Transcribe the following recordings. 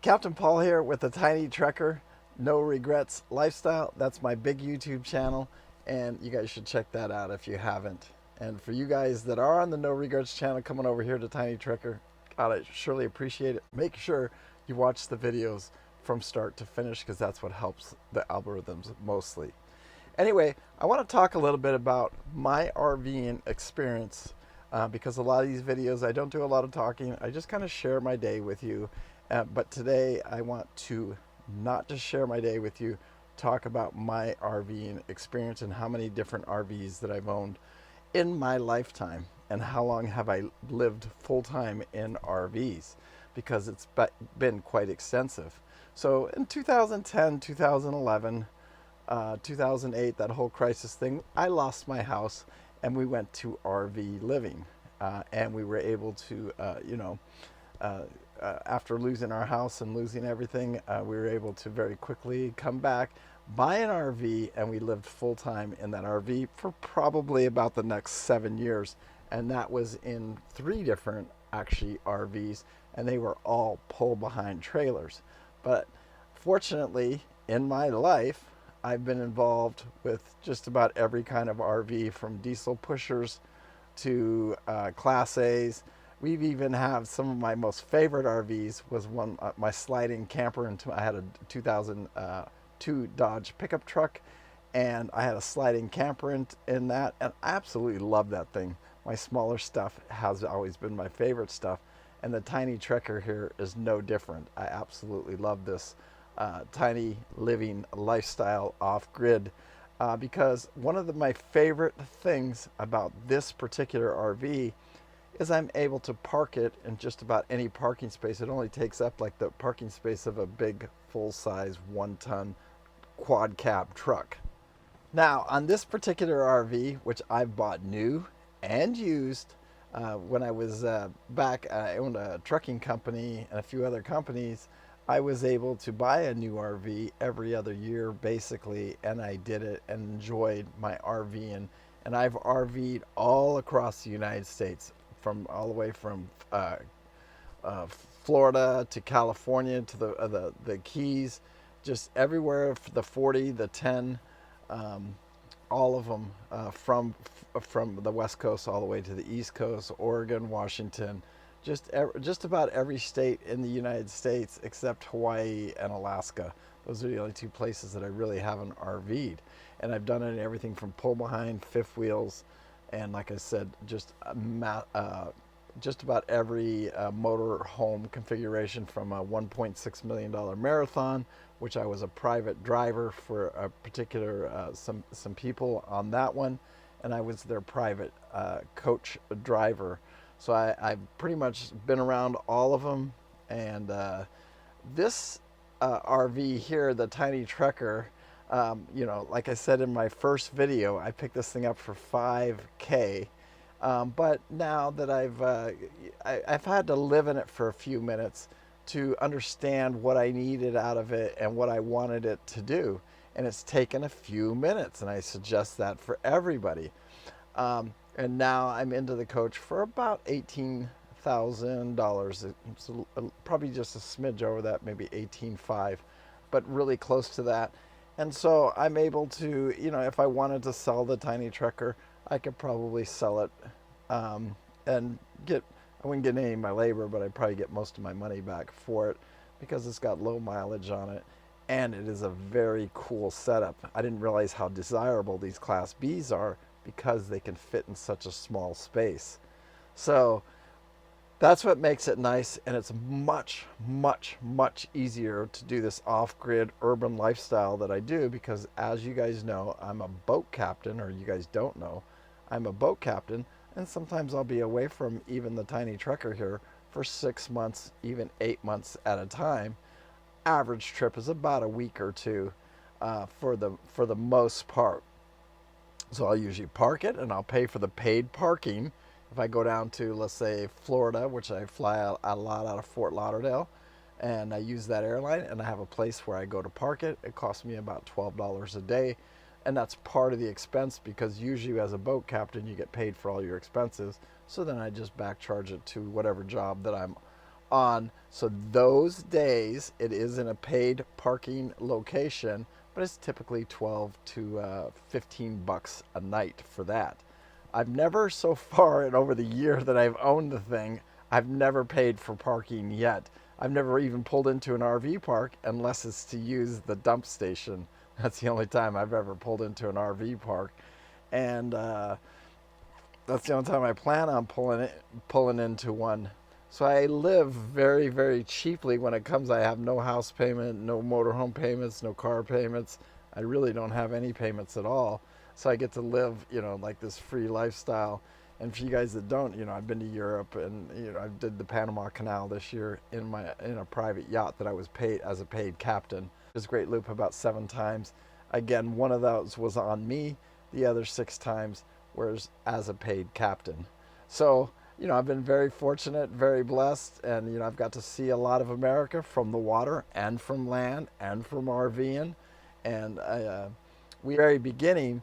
Captain Paul here with the Tiny Trekker No Regrets Lifestyle. That's my big YouTube channel, and you guys should check that out if you haven't. And for you guys that are on the No Regrets channel coming over here to Tiny Trekker, God, I surely appreciate it. Make sure you watch the videos from start to finish because that's what helps the algorithms mostly. Anyway, I want to talk a little bit about my RVing experience because a lot of these videos, I don't do a lot of talking. I just kind of share my day with you. But today I want to not just share my day with you, talk about my RVing experience and how many different RVs that I've owned in my lifetime and how long have I lived full-time in RVs, because it's been quite extensive. So in 2010, 2011, 2008, that whole crisis thing, I lost my house and we went to RV living, and we were able to, after losing our house and losing everything, we were able to very quickly come back, buy an RV, and we lived full-time in that RV for probably about the next 7 years. And that was in 3 different, actually, RVs, and they were all pull-behind trailers. But fortunately, in my life, I've been involved with just about every kind of RV, from diesel pushers to Class A's. We've even have some of my most favorite RVs was one, my sliding camper. I had a 2002 Dodge pickup truck, and I had a sliding camper in that, and I absolutely love that thing. My smaller stuff has always been my favorite stuff, and the Tiny Trekker here is no different. I absolutely love this tiny living lifestyle off-grid, because one of my favorite things about this particular RV is I'm able to park it in just about any parking space. It only takes up like the parking space of a big full-size 1-ton quad cab truck. Now on this particular RV, which I've bought new and used, when I was back, I owned a trucking company and a few other companies. I was able to buy a new RV every other year basically, and I did it and enjoyed my RVing. And I've RV'd all across the United States, from all the way from Florida to California to the Keys, just everywhere, the 40, the 10, all of them, from the West Coast all the way to the East Coast, Oregon, Washington, just about every state in the United States except Hawaii and Alaska. Those are the only 2 places that I really haven't RV'd. And I've done it in everything from pull behind, fifth wheels, and like I said, just about every motor home configuration, from a $1.6 million Marathon, which I was a private driver for a particular some people on that one, and I was their private coach driver. So I've pretty much been around all of them. And this RV here, the Tiny Trekker, like I said in my first video, I picked this thing up for $5K. But now that I've had to live in it for a few minutes to understand what I needed out of it and what I wanted it to do. And it's taken a few minutes, and I suggest that for everybody. And now I'm into the coach for about $18,000. It's probably just a smidge over that, maybe 18.5, but really close to that. And so I'm able to, if I wanted to sell the Tiny Trekker, I could probably sell it and I wouldn't get any of my labor, but I'd probably get most of my money back for it, because it's got low mileage on it, and it is a very cool setup. I didn't realize how desirable these Class Bs are, because they can fit in such a small space. So that's what makes it nice, and it's much, much, much easier to do this off-grid urban lifestyle that I do, because as you guys know, I'm a boat captain, or you guys don't know, I'm a boat captain, and sometimes I'll be away from even the Tiny Trekker here for 6 months, even 8 months at a time. Average trip is about a week or 2 for the most part. So I'll usually park it, and I'll pay for the paid parking. If I go down to, let's say, Florida, which I fly out a lot out of Fort Lauderdale, and I use that airline, and I have a place where I go to park it, it costs me about $12 a day. And that's part of the expense, because usually as a boat captain, you get paid for all your expenses. So then I just back charge it to whatever job that I'm on. So those days, it is in a paid parking location, but it's typically 12 to 15 bucks a night for that. I've never so far, and over the year that I've owned the thing, I've never paid for parking yet. I've never even pulled into an RV park unless it's to use the dump station. That's the only time I've ever pulled into an RV park. And that's the only time I plan on pulling into one. So I live very, very cheaply when it comes. I have no house payment, no motorhome payments, no car payments. I really don't have any payments at all. So I get to live, like this free lifestyle. And for you guys that don't, I've been to Europe, and I did the Panama Canal this year in a private yacht that I was paid as a paid captain. It was Great Loop about 7 times. Again, one of those was on me. The other 6 times was as a paid captain. So I've been very fortunate, very blessed, and I've got to see a lot of America from the water and from land and from RVing. And very beginning,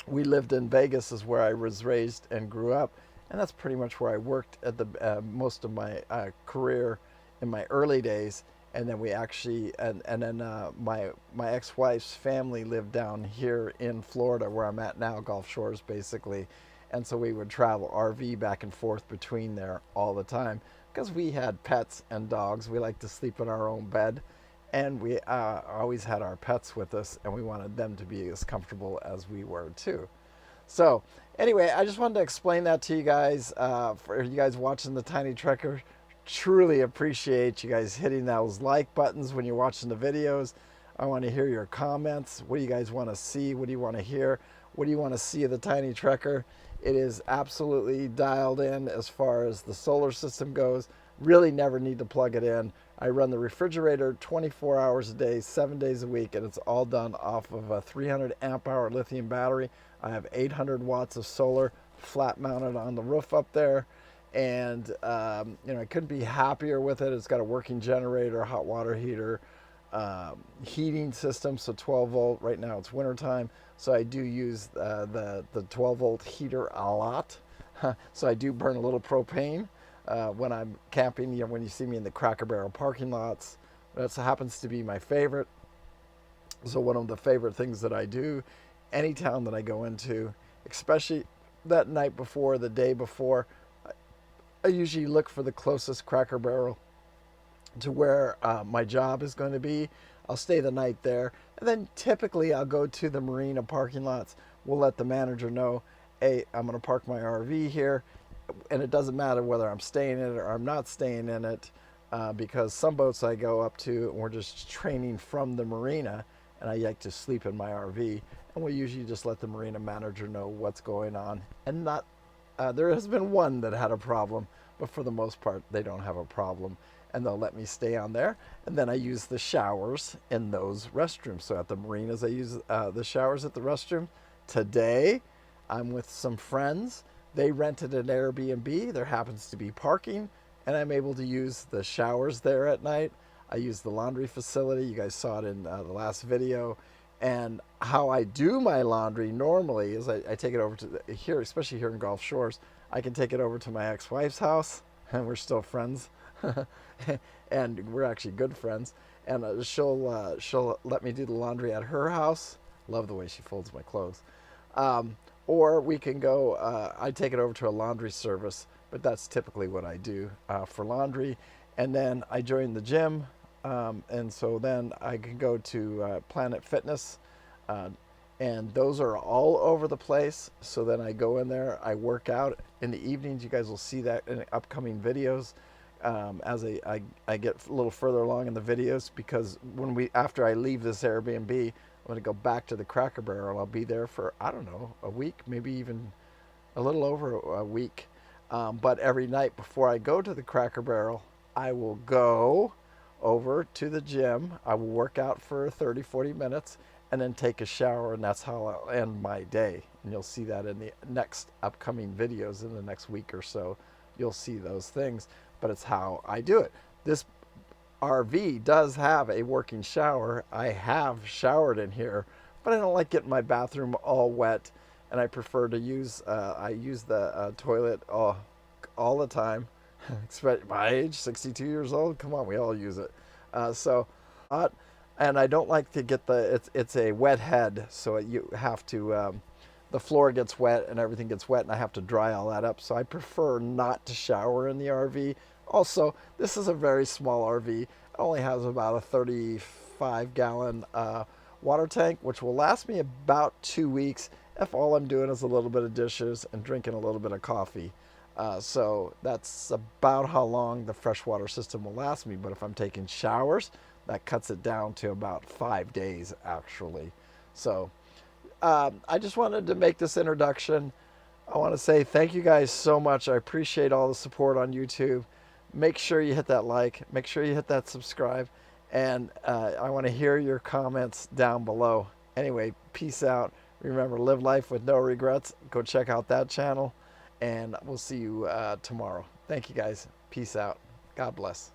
we lived in Vegas, is where I was raised and grew up, and that's pretty much where I worked at the most of my career in my early days. And then we actually, and then my ex-wife's family lived down here in Florida, where I'm at now, Gulf Shores, basically. And so we would travel RV back and forth between there all the time because we had pets and dogs. We like to sleep in our own bed, and we always had our pets with us, and we wanted them to be as comfortable as we were too. So anyway, I just wanted to explain that to you guys. For you guys watching the Tiny Trekker, truly appreciate you guys hitting those like buttons when you're watching the videos. I want to hear your comments. What do you guys want to see? What do you want to hear? What do you want to see of the Tiny Trekker? It is absolutely dialed in as far as the solar system goes. Really never need to plug it in. I run the refrigerator 24 hours a day, 7 days a week, and it's all done off of a 300 amp hour lithium battery. I have 800 watts of solar flat mounted on the roof up there. And I couldn't be happier with it. It's got a working generator, hot water heater, heating system, so 12 volt. Right now it's wintertime, so I do use the 12 volt heater a lot. So I do burn a little propane when I'm camping. When you see me in the Cracker Barrel parking lots, that happens to be my favorite. So one of the favorite things that I do any town that I go into, especially that night before, the day before, I usually look for the closest Cracker Barrel to where my job is going to be. I'll stay the night there, and then typically I'll go to the marina parking lots. We'll let the manager know, hey, I'm going to park my RV here, and it doesn't matter whether I'm staying in it or I'm not staying in it, because some boats I go up to, and we're just training from the marina, and I like to sleep in my RV, and we usually just let the marina manager know what's going on, and not there has been one that had a problem, but for the most part, they don't have a problem, and they'll let me stay on there. And then I use the showers in those restrooms. So at the marinas, I use the showers at the restroom. Today, I'm with some friends. They rented an Airbnb. There happens to be parking, and I'm able to use the showers there at night. I use the laundry facility. You guys saw it in the last video. And how I do my laundry normally is I take it over to here, especially here in Gulf Shores. I can take it over to my ex-wife's house, and we're still friends, and we're actually good friends. And she'll let me do the laundry at her house. Love the way she folds my clothes. Or we can go. I take it over to a laundry service, but that's typically what I do for laundry. And then I join the gym. And so then I can go to Planet Fitness, and those are all over the place. So then I go in there, I work out in the evenings. You guys will see that in upcoming videos as I get a little further along in the videos, because after I leave this Airbnb, I'm going to go back to the Cracker Barrel. I'll be there for, I don't know, a week, maybe even a little over a week. But every night before I go to the Cracker Barrel, I will go over to the gym. I will work out for 30-40 minutes and then take a shower, and that's how I'll end my day. And you'll see that in the next upcoming videos in the next week or so. You'll see those things, but it's how I do it. This RV does have a working shower. I have showered in here, but I don't like getting my bathroom all wet, and I prefer to use I use the toilet all the time. Expect my age, 62 years old. Come on, we all use it. So, and I don't like to get it's a wet head, so you have to the floor gets wet and everything gets wet, and I have to dry all that up. So I prefer not to shower in the RV. Also, this is a very small RV. It only has about a 35-gallon water tank, which will last me about 2 weeks if all I'm doing is a little bit of dishes and drinking a little bit of coffee. So that's about how long the freshwater system will last me. But if I'm taking showers, that cuts it down to about 5 days actually. So I just wanted to make this introduction. I want to say thank you guys so much. I appreciate all the support on YouTube. Make sure you hit that like, make sure you hit that subscribe, and I want to hear your comments down below. Anyway, peace out. Remember, live life with no regrets. Go check out that channel, and we'll see you tomorrow. Thank you guys. Peace out. God bless.